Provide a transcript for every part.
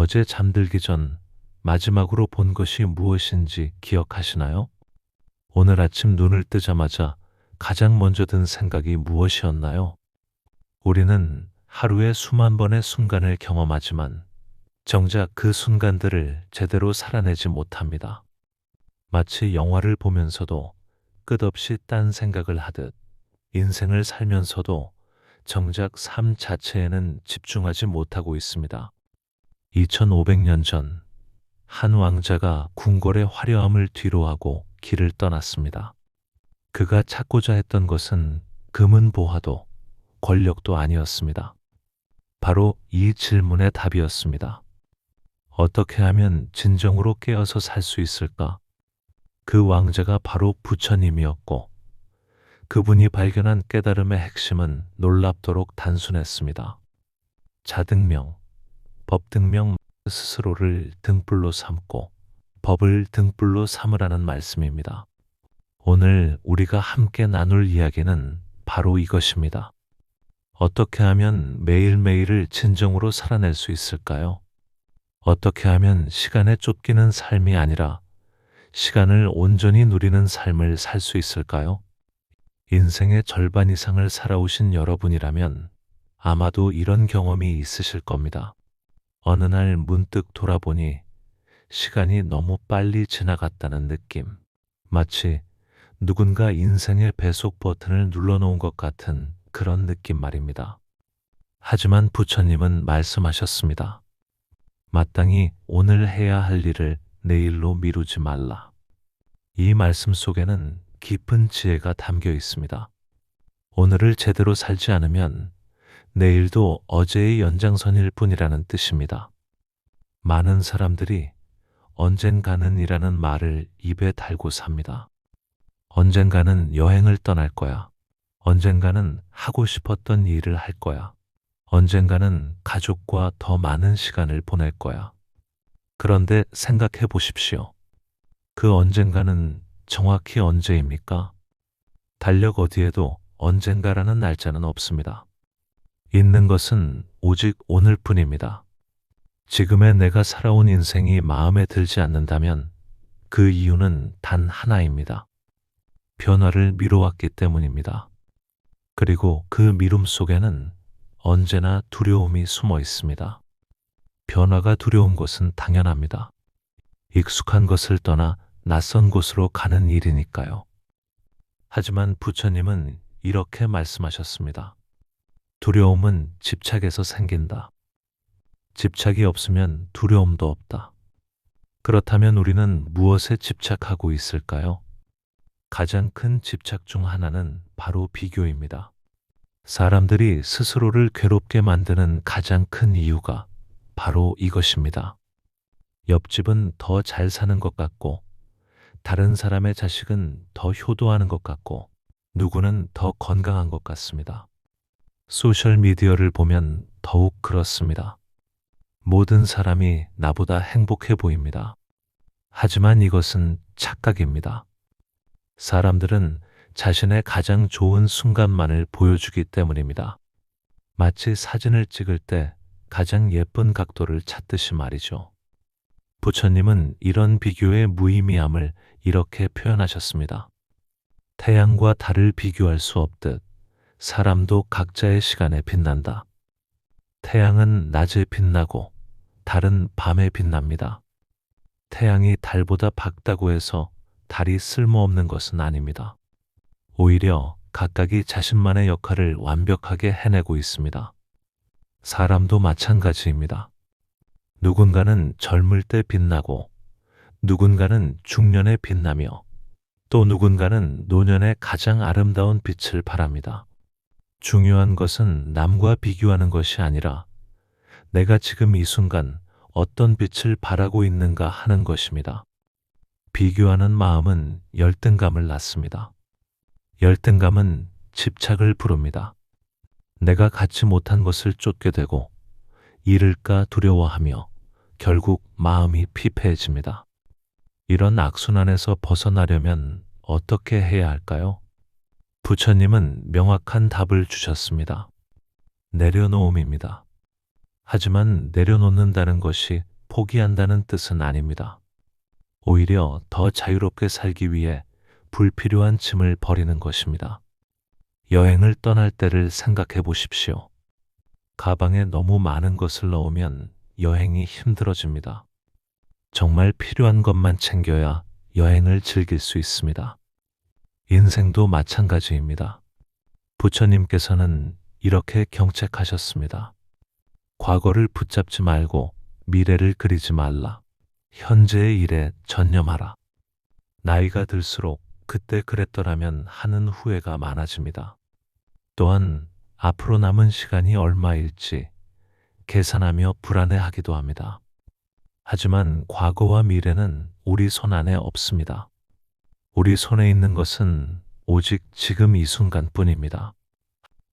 어제 잠들기 전 마지막으로 본 것이 무엇인지 기억하시나요? 오늘 아침 눈을 뜨자마자 가장 먼저 든 생각이 무엇이었나요? 우리는 하루에 수만 번의 순간을 경험하지만 정작 그 순간들을 제대로 살아내지 못합니다. 마치 영화를 보면서도 끝없이 딴 생각을 하듯 인생을 살면서도 정작 삶 자체에는 집중하지 못하고 있습니다. 2500년 전, 한 왕자가 궁궐의 화려함을 뒤로하고 길을 떠났습니다. 그가 찾고자 했던 것은 금은 보화도 권력도 아니었습니다. 바로 이 질문의 답이었습니다. 어떻게 하면 진정으로 깨어서 살 수 있을까? 그 왕자가 바로 부처님이었고, 그분이 발견한 깨달음의 핵심은 놀랍도록 단순했습니다. 자등명, 법등명, 스스로를 등불로 삼고 법을 등불로 삼으라는 말씀입니다. 오늘 우리가 함께 나눌 이야기는 바로 이것입니다. 어떻게 하면 매일매일을 진정으로 살아낼 수 있을까요? 어떻게 하면 시간에 쫓기는 삶이 아니라 시간을 온전히 누리는 삶을 살 수 있을까요? 인생의 절반 이상을 살아오신 여러분이라면 아마도 이런 경험이 있으실 겁니다. 어느 날 문득 돌아보니 시간이 너무 빨리 지나갔다는 느낌. 마치 누군가 인생의 배속 버튼을 눌러놓은 것 같은 그런 느낌 말입니다. 하지만 부처님은 말씀하셨습니다. 마땅히 오늘 해야 할 일을 내일로 미루지 말라. 이 말씀 속에는 깊은 지혜가 담겨 있습니다. 오늘을 제대로 살지 않으면 내일도 어제의 연장선일 뿐이라는 뜻입니다. 많은 사람들이 언젠가는 이라는 말을 입에 달고 삽니다. 언젠가는 여행을 떠날 거야. 언젠가는 하고 싶었던 일을 할 거야. 언젠가는 가족과 더 많은 시간을 보낼 거야. 그런데 생각해 보십시오. 그 언젠가는 정확히 언제입니까? 달력 어디에도 언젠가라는 날짜는 없습니다. 있는 것은 오직 오늘뿐입니다. 지금의 내가 살아온 인생이 마음에 들지 않는다면 그 이유는 단 하나입니다. 변화를 미뤄왔기 때문입니다. 그리고 그 미룸 속에는 언제나 두려움이 숨어 있습니다. 변화가 두려운 것은 당연합니다. 익숙한 것을 떠나 낯선 곳으로 가는 일이니까요. 하지만 부처님은 이렇게 말씀하셨습니다. 두려움은 집착에서 생긴다. 집착이 없으면 두려움도 없다. 그렇다면 우리는 무엇에 집착하고 있을까요? 가장 큰 집착 중 하나는 바로 비교입니다. 사람들이 스스로를 괴롭게 만드는 가장 큰 이유가 바로 이것입니다. 옆집은 더 잘 사는 것 같고, 다른 사람의 자식은 더 효도하는 것 같고, 누구는 더 건강한 것 같습니다. 소셜미디어를 보면 더욱 그렇습니다. 모든 사람이 나보다 행복해 보입니다. 하지만 이것은 착각입니다. 사람들은 자신의 가장 좋은 순간만을 보여주기 때문입니다. 마치 사진을 찍을 때 가장 예쁜 각도를 찾듯이 말이죠. 부처님은 이런 비교의 무의미함을 이렇게 표현하셨습니다. 태양과 달을 비교할 수 없듯 사람도 각자의 시간에 빛난다. 태양은 낮에 빛나고 달은 밤에 빛납니다. 태양이 달보다 밝다고 해서 달이 쓸모없는 것은 아닙니다. 오히려 각각이 자신만의 역할을 완벽하게 해내고 있습니다. 사람도 마찬가지입니다. 누군가는 젊을 때 빛나고, 누군가는 중년에 빛나며, 또 누군가는 노년에 가장 아름다운 빛을 발합니다. 중요한 것은 남과 비교하는 것이 아니라 내가 지금 이 순간 어떤 빛을 발하고 있는가 하는 것입니다. 비교하는 마음은 열등감을 낳습니다. 열등감은 집착을 부릅니다. 내가 갖지 못한 것을 쫓게 되고 잃을까 두려워하며 결국 마음이 피폐해집니다. 이런 악순환에서 벗어나려면 어떻게 해야 할까요? 부처님은 명확한 답을 주셨습니다. 내려놓음입니다. 하지만 내려놓는다는 것이 포기한다는 뜻은 아닙니다. 오히려 더 자유롭게 살기 위해 불필요한 짐을 버리는 것입니다. 여행을 떠날 때를 생각해 보십시오. 가방에 너무 많은 것을 넣으면 여행이 힘들어집니다. 정말 필요한 것만 챙겨야 여행을 즐길 수 있습니다. 인생도 마찬가지입니다. 부처님께서는 이렇게 경책하셨습니다. 과거를 붙잡지 말고 미래를 그리지 말라. 현재의 일에 전념하라. 나이가 들수록 그때 그랬더라면 하는 후회가 많아집니다. 또한 앞으로 남은 시간이 얼마일지 계산하며 불안해하기도 합니다. 하지만 과거와 미래는 우리 손 안에 없습니다. 우리 손에 있는 것은 오직 지금 이 순간뿐입니다.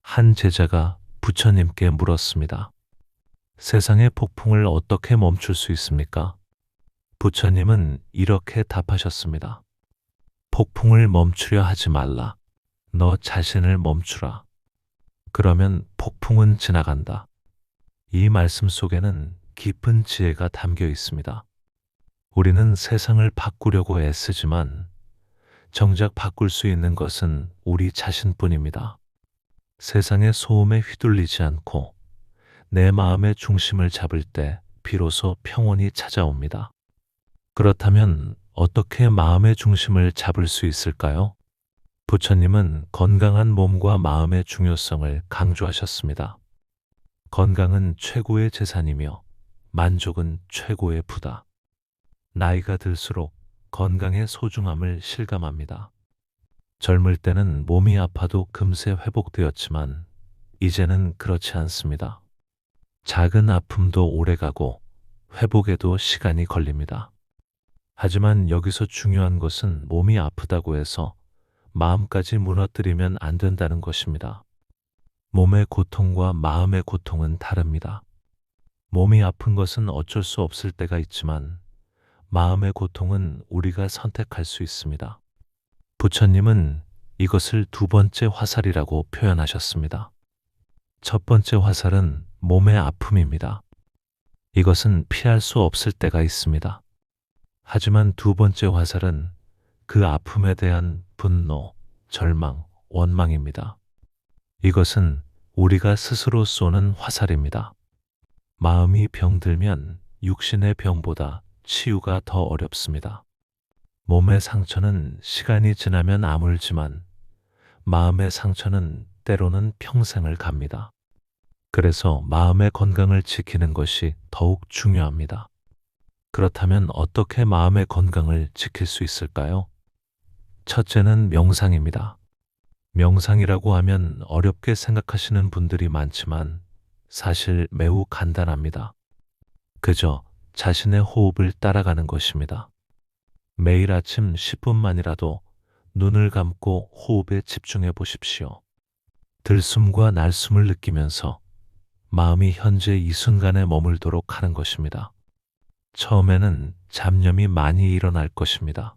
한 제자가 부처님께 물었습니다. 세상의 폭풍을 어떻게 멈출 수 있습니까? 부처님은 이렇게 답하셨습니다. 폭풍을 멈추려 하지 말라. 너 자신을 멈추라. 그러면 폭풍은 지나간다. 이 말씀 속에는 깊은 지혜가 담겨 있습니다. 우리는 세상을 바꾸려고 애쓰지만 정작 바꿀 수 있는 것은 우리 자신뿐입니다. 세상의 소음에 휘둘리지 않고 내 마음의 중심을 잡을 때 비로소 평온이 찾아옵니다. 그렇다면 어떻게 마음의 중심을 잡을 수 있을까요? 부처님은 건강한 몸과 마음의 중요성을 강조하셨습니다. 건강은 최고의 재산이며 만족은 최고의 부다. 나이가 들수록 건강의 소중함을 실감합니다. 젊을 때는 몸이 아파도 금세 회복되었지만 이제는 그렇지 않습니다. 작은 아픔도 오래가고 회복에도 시간이 걸립니다. 하지만 여기서 중요한 것은 몸이 아프다고 해서 마음까지 무너뜨리면 안 된다는 것입니다. 몸의 고통과 마음의 고통은 다릅니다. 몸이 아픈 것은 어쩔 수 없을 때가 있지만 마음의 고통은 우리가 선택할 수 있습니다. 부처님은 이것을 두 번째 화살이라고 표현하셨습니다. 첫 번째 화살은 몸의 아픔입니다. 이것은 피할 수 없을 때가 있습니다. 하지만 두 번째 화살은 그 아픔에 대한 분노, 절망, 원망입니다. 이것은 우리가 스스로 쏘는 화살입니다. 마음이 병들면 육신의 병보다 치유가 더 어렵습니다. 몸의 상처는 시간이 지나면 아물지만 마음의 상처는 때로는 평생을 갑니다. 그래서 마음의 건강을 지키는 것이 더욱 중요합니다. 그렇다면 어떻게 마음의 건강을 지킬 수 있을까요? 첫째는 명상입니다. 명상이라고 하면 어렵게 생각하시는 분들이 많지만 사실 매우 간단합니다. 그저 자신의 호흡을 따라가는 것입니다. 매일 아침 10분만이라도 눈을 감고 호흡에 집중해 보십시오. 들숨과 날숨을 느끼면서 마음이 현재 이 순간에 머물도록 하는 것입니다. 처음에는 잡념이 많이 일어날 것입니다.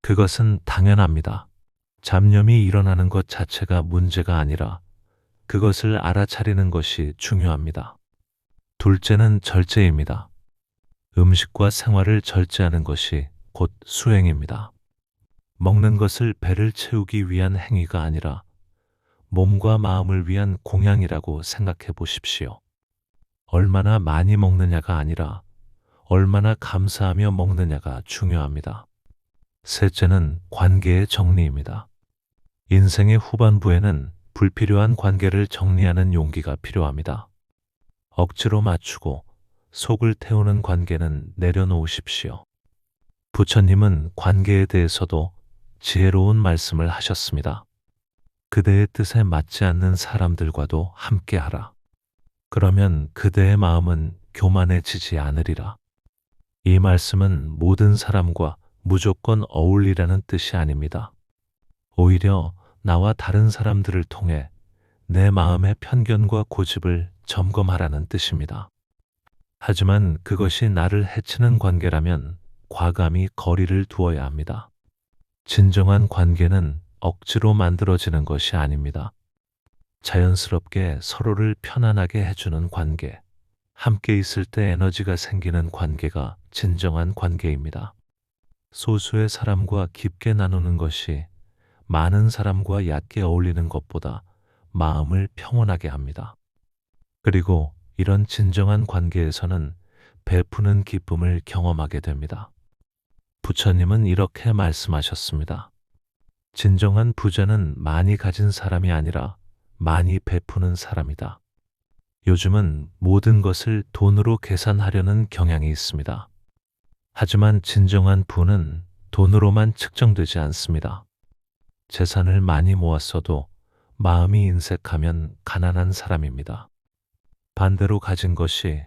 그것은 당연합니다. 잡념이 일어나는 것 자체가 문제가 아니라 그것을 알아차리는 것이 중요합니다. 둘째는 절제입니다. 음식과 생활을 절제하는 것이 곧 수행입니다. 먹는 것을 배를 채우기 위한 행위가 아니라 몸과 마음을 위한 공양이라고 생각해 보십시오. 얼마나 많이 먹느냐가 아니라 얼마나 감사하며 먹느냐가 중요합니다. 셋째는 관계의 정리입니다. 인생의 후반부에는 불필요한 관계를 정리하는 용기가 필요합니다. 억지로 맞추고 속을 태우는 관계는 내려놓으십시오. 부처님은 관계에 대해서도 지혜로운 말씀을 하셨습니다. 그대의 뜻에 맞지 않는 사람들과도 함께하라. 그러면 그대의 마음은 교만해지지 않으리라. 이 말씀은 모든 사람과 무조건 어울리라는 뜻이 아닙니다. 오히려 나와 다른 사람들을 통해 내 마음의 편견과 고집을 점검하라는 뜻입니다. 하지만 그것이 나를 해치는 관계라면 과감히 거리를 두어야 합니다. 진정한 관계는 억지로 만들어지는 것이 아닙니다. 자연스럽게 서로를 편안하게 해주는 관계, 함께 있을 때 에너지가 생기는 관계가 진정한 관계입니다. 소수의 사람과 깊게 나누는 것이 많은 사람과 얕게 어울리는 것보다 마음을 평온하게 합니다. 그리고 이런 진정한 관계에서는 베푸는 기쁨을 경험하게 됩니다. 부처님은 이렇게 말씀하셨습니다. 진정한 부자는 많이 가진 사람이 아니라 많이 베푸는 사람이다. 요즘은 모든 것을 돈으로 계산하려는 경향이 있습니다. 하지만 진정한 부는 돈으로만 측정되지 않습니다. 재산을 많이 모았어도 마음이 인색하면 가난한 사람입니다. 반대로 가진 것이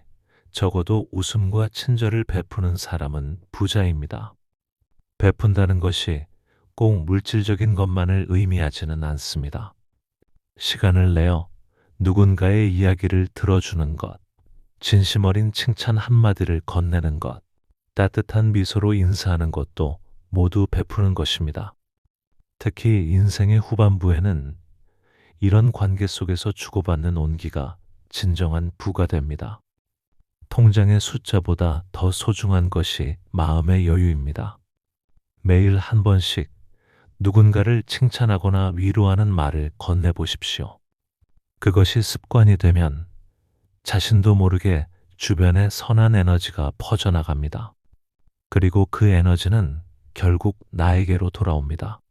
적어도 웃음과 친절을 베푸는 사람은 부자입니다. 베푼다는 것이 꼭 물질적인 것만을 의미하지는 않습니다. 시간을 내어 누군가의 이야기를 들어주는 것, 진심 어린 칭찬 한마디를 건네는 것, 따뜻한 미소로 인사하는 것도 모두 베푸는 것입니다. 특히 인생의 후반부에는 이런 관계 속에서 주고받는 온기가 진정한 부가 됩니다. 통장의 숫자보다 더 소중한 것이 마음의 여유입니다. 매일 한 번씩 누군가를 칭찬하거나 위로하는 말을 건네보십시오. 그것이 습관이 되면 자신도 모르게 주변에 선한 에너지가 퍼져나갑니다. 그리고 그 에너지는 결국 나에게로 돌아옵니다.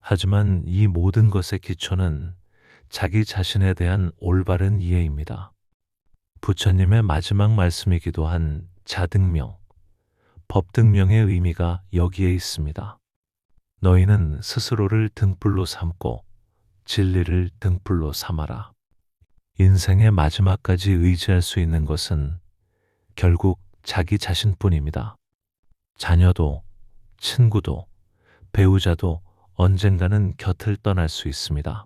하지만 이 모든 것의 기초는 자기 자신에 대한 올바른 이해입니다. 부처님의 마지막 말씀이기도 한 자등명, 법등명의 의미가 여기에 있습니다. 너희는 스스로를 등불로 삼고 진리를 등불로 삼아라. 인생의 마지막까지 의지할 수 있는 것은 결국 자기 자신뿐입니다. 자녀도, 친구도, 배우자도 언젠가는 곁을 떠날 수 있습니다.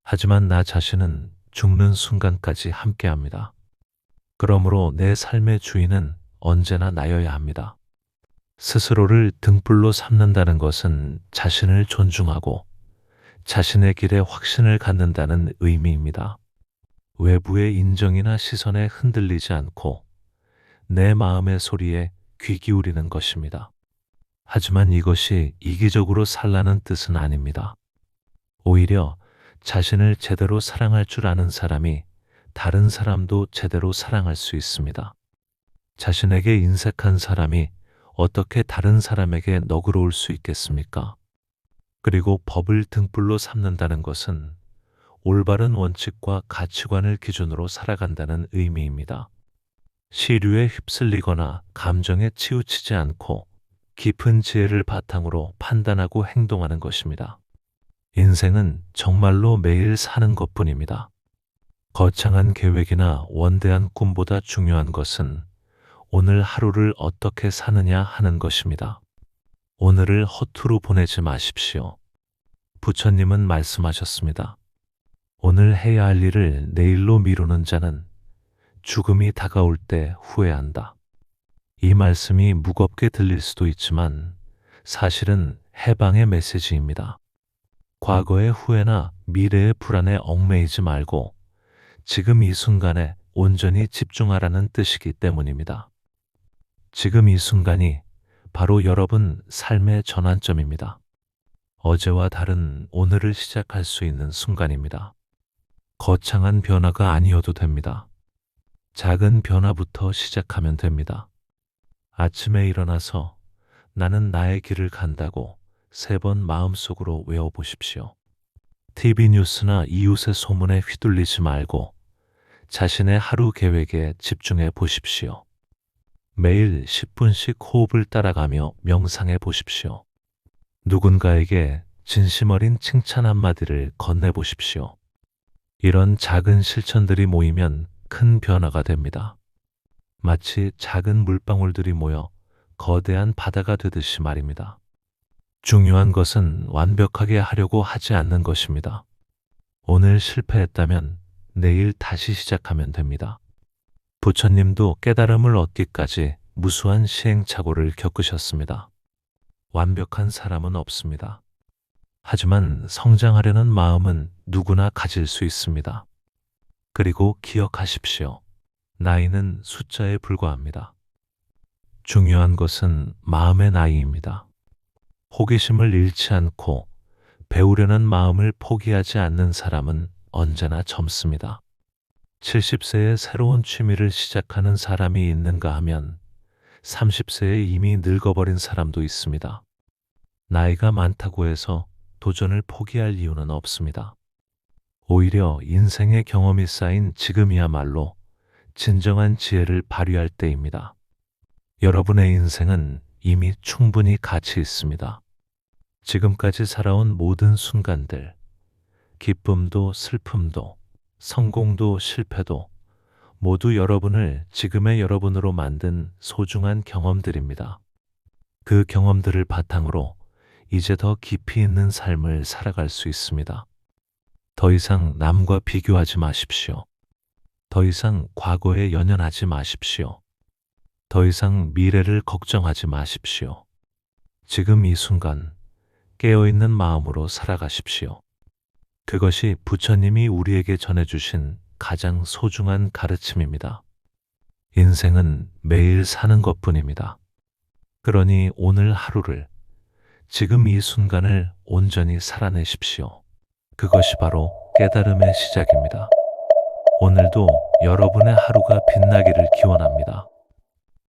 하지만 나 자신은 죽는 순간까지 함께합니다. 그러므로 내 삶의 주인은 언제나 나여야 합니다. 스스로를 등불로 삼는다는 것은 자신을 존중하고 자신의 길에 확신을 갖는다는 의미입니다. 외부의 인정이나 시선에 흔들리지 않고 내 마음의 소리에 귀 기울이는 것입니다. 하지만 이것이 이기적으로 살라는 뜻은 아닙니다. 오히려 자신을 제대로 사랑할 줄 아는 사람이 다른 사람도 제대로 사랑할 수 있습니다. 자신에게 인색한 사람이 어떻게 다른 사람에게 너그러울 수 있겠습니까? 그리고 법을 등불로 삼는다는 것은 올바른 원칙과 가치관을 기준으로 살아간다는 의미입니다. 시류에 휩쓸리거나 감정에 치우치지 않고 깊은 지혜를 바탕으로 판단하고 행동하는 것입니다. 인생은 정말로 매일 사는 것뿐입니다. 거창한 계획이나 원대한 꿈보다 중요한 것은 오늘 하루를 어떻게 사느냐 하는 것입니다. 오늘을 허투루 보내지 마십시오. 부처님은 말씀하셨습니다. 오늘 해야 할 일을 내일로 미루는 자는 죽음이 다가올 때 후회한다. 이 말씀이 무겁게 들릴 수도 있지만 사실은 해방의 메시지입니다. 과거의 후회나 미래의 불안에 얽매이지 말고 지금 이 순간에 온전히 집중하라는 뜻이기 때문입니다. 지금 이 순간이 바로 여러분 삶의 전환점입니다. 어제와 다른 오늘을 시작할 수 있는 순간입니다. 거창한 변화가 아니어도 됩니다. 작은 변화부터 시작하면 됩니다. 아침에 일어나서 나는 나의 길을 간다고 3번 마음속으로 외워보십시오. TV 뉴스나 이웃의 소문에 휘둘리지 말고 자신의 하루 계획에 집중해 보십시오. 매일 10분씩 호흡을 따라가며 명상해 보십시오. 누군가에게 진심 어린 칭찬 한마디를 건네보십시오. 이런 작은 실천들이 모이면 큰 변화가 됩니다. 마치 작은 물방울들이 모여 거대한 바다가 되듯이 말입니다. 중요한 것은 완벽하게 하려고 하지 않는 것입니다. 오늘 실패했다면 내일 다시 시작하면 됩니다. 부처님도 깨달음을 얻기까지 무수한 시행착오를 겪으셨습니다. 완벽한 사람은 없습니다. 하지만 성장하려는 마음은 누구나 가질 수 있습니다. 그리고 기억하십시오. 나이는 숫자에 불과합니다. 중요한 것은 마음의 나이입니다. 호기심을 잃지 않고 배우려는 마음을 포기하지 않는 사람은 언제나 젊습니다. 70세에 새로운 취미를 시작하는 사람이 있는가 하면 30세에 이미 늙어버린 사람도 있습니다. 나이가 많다고 해서 도전을 포기할 이유는 없습니다. 오히려 인생의 경험이 쌓인 지금이야말로 진정한 지혜를 발휘할 때입니다. 여러분의 인생은 이미 충분히 가치 있습니다. 지금까지 살아온 모든 순간들, 기쁨도 슬픔도, 성공도 실패도 모두 여러분을 지금의 여러분으로 만든 소중한 경험들입니다. 그 경험들을 바탕으로 이제 더 깊이 있는 삶을 살아갈 수 있습니다. 더 이상 남과 비교하지 마십시오. 더 이상 과거에 연연하지 마십시오. 더 이상 미래를 걱정하지 마십시오. 지금 이 순간 깨어있는 마음으로 살아가십시오. 그것이 부처님이 우리에게 전해주신 가장 소중한 가르침입니다. 인생은 매일 사는 것뿐입니다. 그러니 오늘 하루를, 지금 이 순간을 온전히 살아내십시오. 그것이 바로 깨달음의 시작입니다. 오늘도 여러분의 하루가 빛나기를 기원합니다.